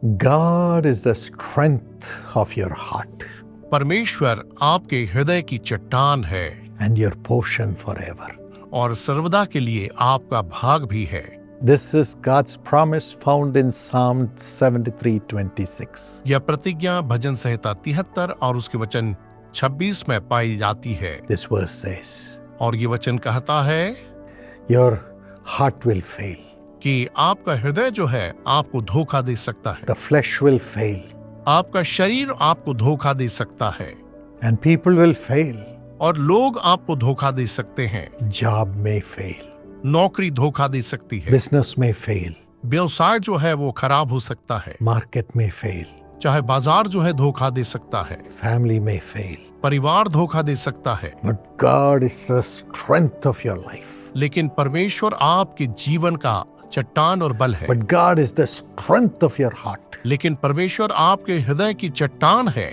God is the strength of your heart परमेश्वर आपके हृदय की चट्टान है and your portion forever. और सर्वदा के लिए आपका भाग भी है। This is God's promise found in Psalm 73:26. यह प्रतिज्ञा भजन संहिता 73 और उसके वचन 26 में पाई जाती है। This verse says, और ये वचन कहता है your heart will fail, कि आपका हृदय जो है आपको धोखा दे सकता है, the flesh will fail, आपका शरीर आपको धोखा दे सकता है and people will fail. और लोग आपको धोखा दे सकते हैं। Job may fail, नौकरी धोखा दे सकती है, business may fail, व्यवसाय जो है वो खराब हो सकता है, market may fail, चाहे बाजार जो है धोखा दे सकता है, family may fail. परिवार धोखा दे सकता है, But God is the strength of your life. लेकिन परमेश्वर आपके जीवन का चट्टान और बल है। But God is the strength of your heart लेकिन परमेश्वर आपके हृदय की चट्टान है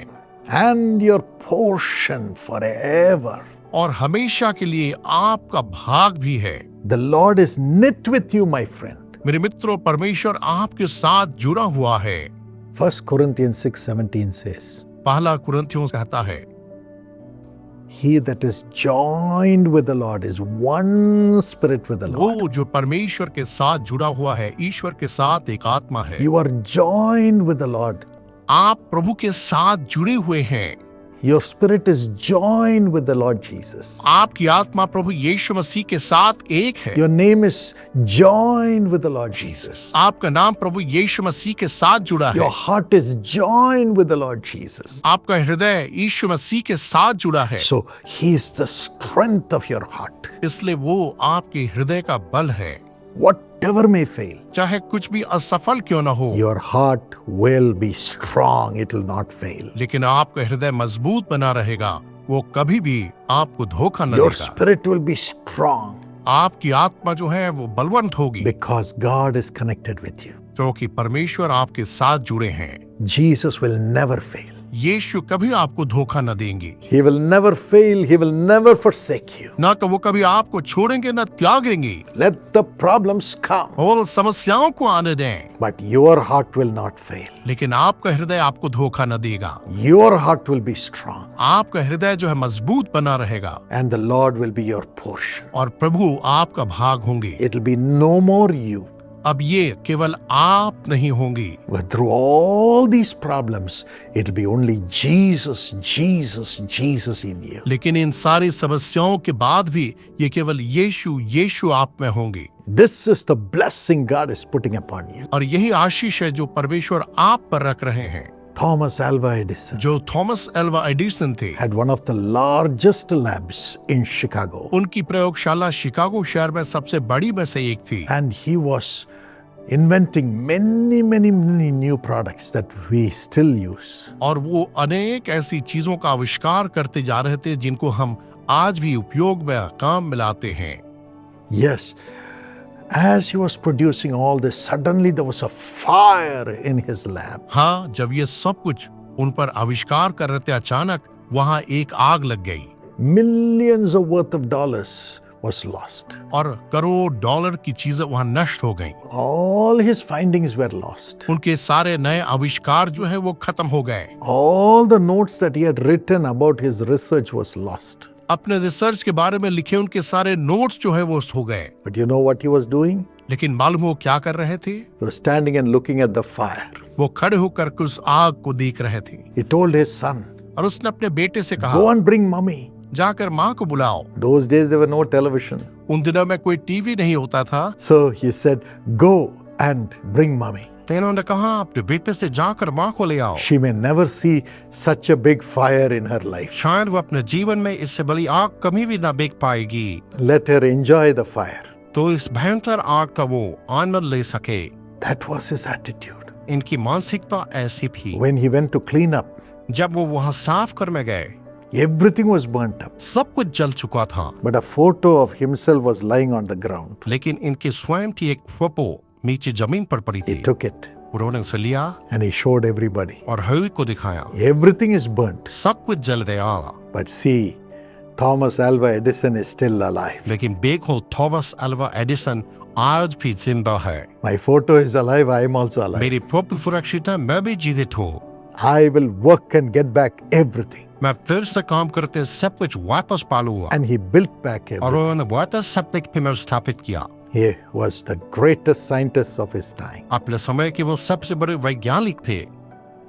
and your portion forever. और हमेशा के लिए आपका भाग भी है। The Lord is knit with you, my friend. मेरे मित्रों, परमेश्वर आपके साथ जुड़ा हुआ है। 1 Corinthians 6:17 says, पहला कुरिन्थियों कहता है, He that is joined with the Lord is one spirit with the Lord. वो जो परमेश्वर के साथ जुड़ा हुआ है, ईश्वर के साथ एक आत्मा है। You are joined with the Lord. आप प्रभु के साथ जुड़े हुए हैं। Your spirit is joined with the Lord Jesus. आपकी आत्मा प्रभु यीशु मसीह के साथ एक है। Your name is joined with the Lord Jesus. आपका नाम प्रभु यीशु मसीह के साथ जुड़ा है। Your heart is joined with the Lord Jesus. आपका हृदय यीशु मसीह के साथ जुड़ा है। So He is the strength of your heart. इसलिए वो आपके हृदय का बल है। Whatever may fail, चाहे कुछ भी असफल क्यों न हो, your heart will be strong. It will not fail. लेकिन आपका हृदय मजबूत बना रहेगा। वो कभी भी आपको धोखा न Your देगा। spirit will be strong आपकी आत्मा जो है वो बलवंत होगी, because God is connected with you. क्योंकि परमेश्वर आपके साथ जुड़े हैं। Jesus will never fail. यीशु कभी आपको धोखा न देंगे। He will never fail. He will never forsake you. ना तो वो कभी आपको छोड़ेंगे न त्यागेंगे। Let the problems come, और समस्याओं को आने दें, but your heart will not fail. लेकिन आपका हृदय आपको धोखा न देगा। Your heart will be strong, आपका हृदय जो है मजबूत बना रहेगा and the Lord will be your portion. और प्रभु आपका भाग होंगे। It will be no more you. अब ये केवल आप नहीं होंगी, But through all these problems, it will be only Jesus, Jesus, Jesus in you. लेकिन इन सारी समस्याओं के बाद भी ये केवल यीशु यीशु आप में होंगी। This is the blessing God is putting upon you. और यही आशीष है जो परमेश्वर आप पर रख रहे हैं। Thomas Alva Edison जो थॉमस एल्वा एडिसन थे, had one of the largest labs in Chicago, उनकी प्रयोगशाला शिकागो शहर में सबसे बड़ी में से एक थी। and he was inventing many new products that we still use. और वो अनेक ऐसी चीजों का आविष्कार करते जा रहे थे जिनको हम आज भी उपयोग में काम में लाते हैं। Yes, as he was producing all this, suddenly there was a fire in his lab. हाँ, जब ये सब कुछ उन पर आविष्कार कर रहे थे, अचानक वहां एक आग लग गई Millions of worth of dollars was lost. और करोड़ डॉलर की चीजें वहां नष्ट हो गईं। All his findings were lost. उनके सारे नए आविष्कार जो है वो खत्म हो गए। All the notes that he had written about his research was lost. अपने रिसर्च के बारे में लिखे उनके सारे नोट्स जो है वो हो गए। But you know what he was doing? लेकिन मालूम हो क्या कर रहे थे? He was standing and looking at the fire. वो खड़े होकर उस आग को देख रहे थे He told his son, और उसने अपने बेटे से कहा, go and bring mommy. जाकर माँ को बुलाओ। Those days there were no television. उन दिनों में कोई टीवी नहीं होता था। So he said, go and bring mommy. तो इन्होंने कहा, अपने बेटे से जाकर माँ को ले आओ। She may never see such a big fire in her life. शायद वो अपने जीवन में इससे बड़ी आग कभी भी ना देख पाएगी। Let her enjoy the fire. तो इस भयंकर आग का वो आनंद ले सके। That was his attitude. इनकी मानसिकता ऐसी थी। When he went to clean up, जब वो वहाँ साफ करने गए, everything was burnt up. सब कुछ जल चुका था, But a photo of himself was lying on the ground. लेकिन इनके स्वयं की एक फोटो नीचे जमीन पर पड़ी He थी। took it उन्होंने उसे लिया and he showed everybody. और हर को दिखाया, Everything is burnt. सब कुछ जल गया। But see, Thomas Alva Edison is still alive. लेकिन देखो, थॉमस अल्वा एडिसन आज भी जिंदा है। My photo is alive, I am also alive. मेरी फोटो सुरक्षित है, मैं भी जीवित हूँ। I will work and get back everything. मैं फिर से काम करते सब कुछ वापस पालूंगा। And he built back और everything. उन्होंने वापस सब कुछ पुनर्स्थापित किया। He was the greatest scientist of his time. अपने समय के वो सबसे बड़े वैज्ञानिक थे।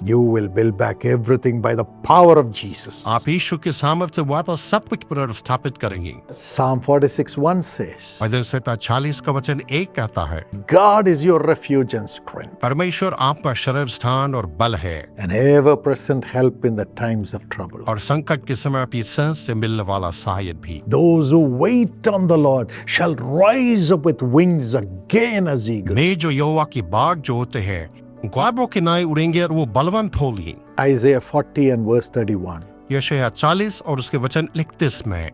You will build back everything by the power of Jesus. आप यीशु के सामर्थ्य से वापस सब कुछ पुनर्स्थापित करेंगे। Psalm 46:1 says, और 40 का वचन 1 कहता है, God is your refuge and strength, परमेश्वर आपका शरण स्थान और बल है, an ever-present help in the times of trouble. और संकट के समय अपनी सांस से मिलने वाला सहायक भी। Those who wait on the Lord shall rise up with wings again as eagles. वे जो यहोवा की बाग जो होते हैं, ख्वाबों के नाए उड़ेंगे और वो बलवंत होंगे। Isaiah 40 and verse 31. यशायाह 40 और उसके वचन 31 में,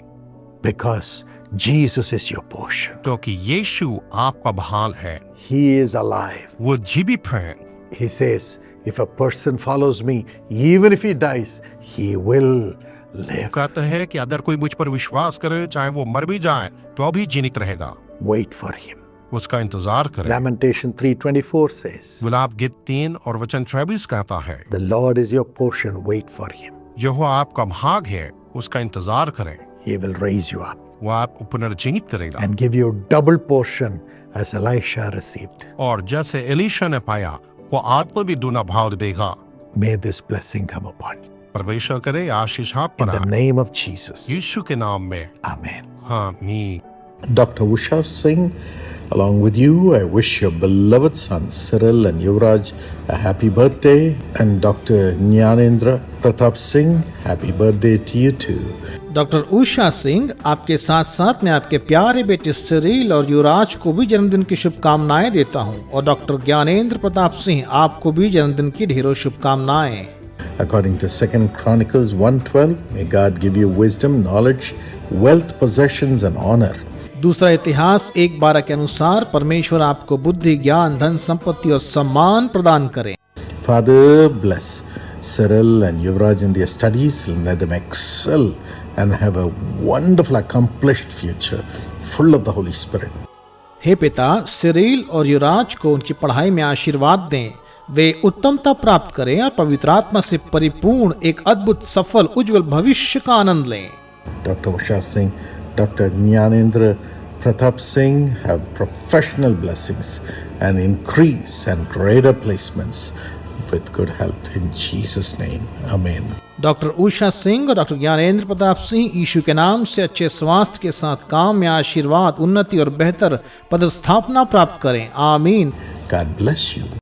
Because Jesus is your portion. क्योंकि यीशु आपका बहाल है, He is alive. वो जीवित है। He says, if a person follows me, even if he dies, he will live. कहता है कि अगर कोई मुझ पर विश्वास करे, चाहे वो मर भी जाए, तो भी जीवित रहेगा। Wait for him. उसका इंतजार करें। Lamentation 3:24 says, विलाप गीत 3 और वचन 23 कहता है, The Lord is your portion, wait for him. यहोवा आपका भाग है, उसका इंतजार करें, He will raise you up वो आप पुनर्जीवित करेगा। and give you double portion as Elisha received. और जैसे एलीशा ने पाया, वो आपको भी दूना भाव देगा। May this blessing come upon you. परमेश्वर करे आशीष आप In पर the आए। name of Jesus. यीशु के नाम में Amen. आमीन। Dr. Usha Singh, along with you, I wish your beloved sons Cyril and Yuvraj a happy birthday, and Dr. Jnanendra Pratap Singh, happy birthday to you too. Doctor Usha Singh, आपके साथ साथ मैं आपके प्यारे बेटे सिरिल और युवराज को भी जन्मदिन की शुभकामनाएं देता हूं, और डॉक्टर ज्ञानेंद्र प्रताप सिंह, आपको भी जन्मदिन की ढेरों शुभकामनाएं। According to 2 Chronicles 1:12, may God give you wisdom, knowledge, wealth, possessions and honor. दूसरा इतिहास 1:12 के अनुसार परमेश्वर आपको बुद्धि, ज्ञान, धन, संपत्ति और सम्मान प्रदान करें। Father, bless Cyril and Yuvraj in their studies, and let them excel and have a wonderful, accomplished future, full of the Holy Spirit. हे पिता, सिरिल और युवराज को उनकी पढ़ाई में आशीर्वाद दें, वे उत्तमता प्राप्त करें और पवित्र आत्मा से परिपूर्ण एक अद्भुत, सफल, उज्जवल भविष्य का आनंद लें। Dr. Usha Singh, Dr. Jnanendra Pratap Singh have professional blessings and increase and greater placements with good health in Jesus' name. Amen. Doctor Usha Singh और डॉक्टर ज्ञानेंद्र प्रताप सिंह यीशु के नाम से अच्छे स्वास्थ्य के साथ काम में आशीर्वाद, उन्नति और बेहतर पदस्थापना प्राप्त करें। आमीन। God bless you.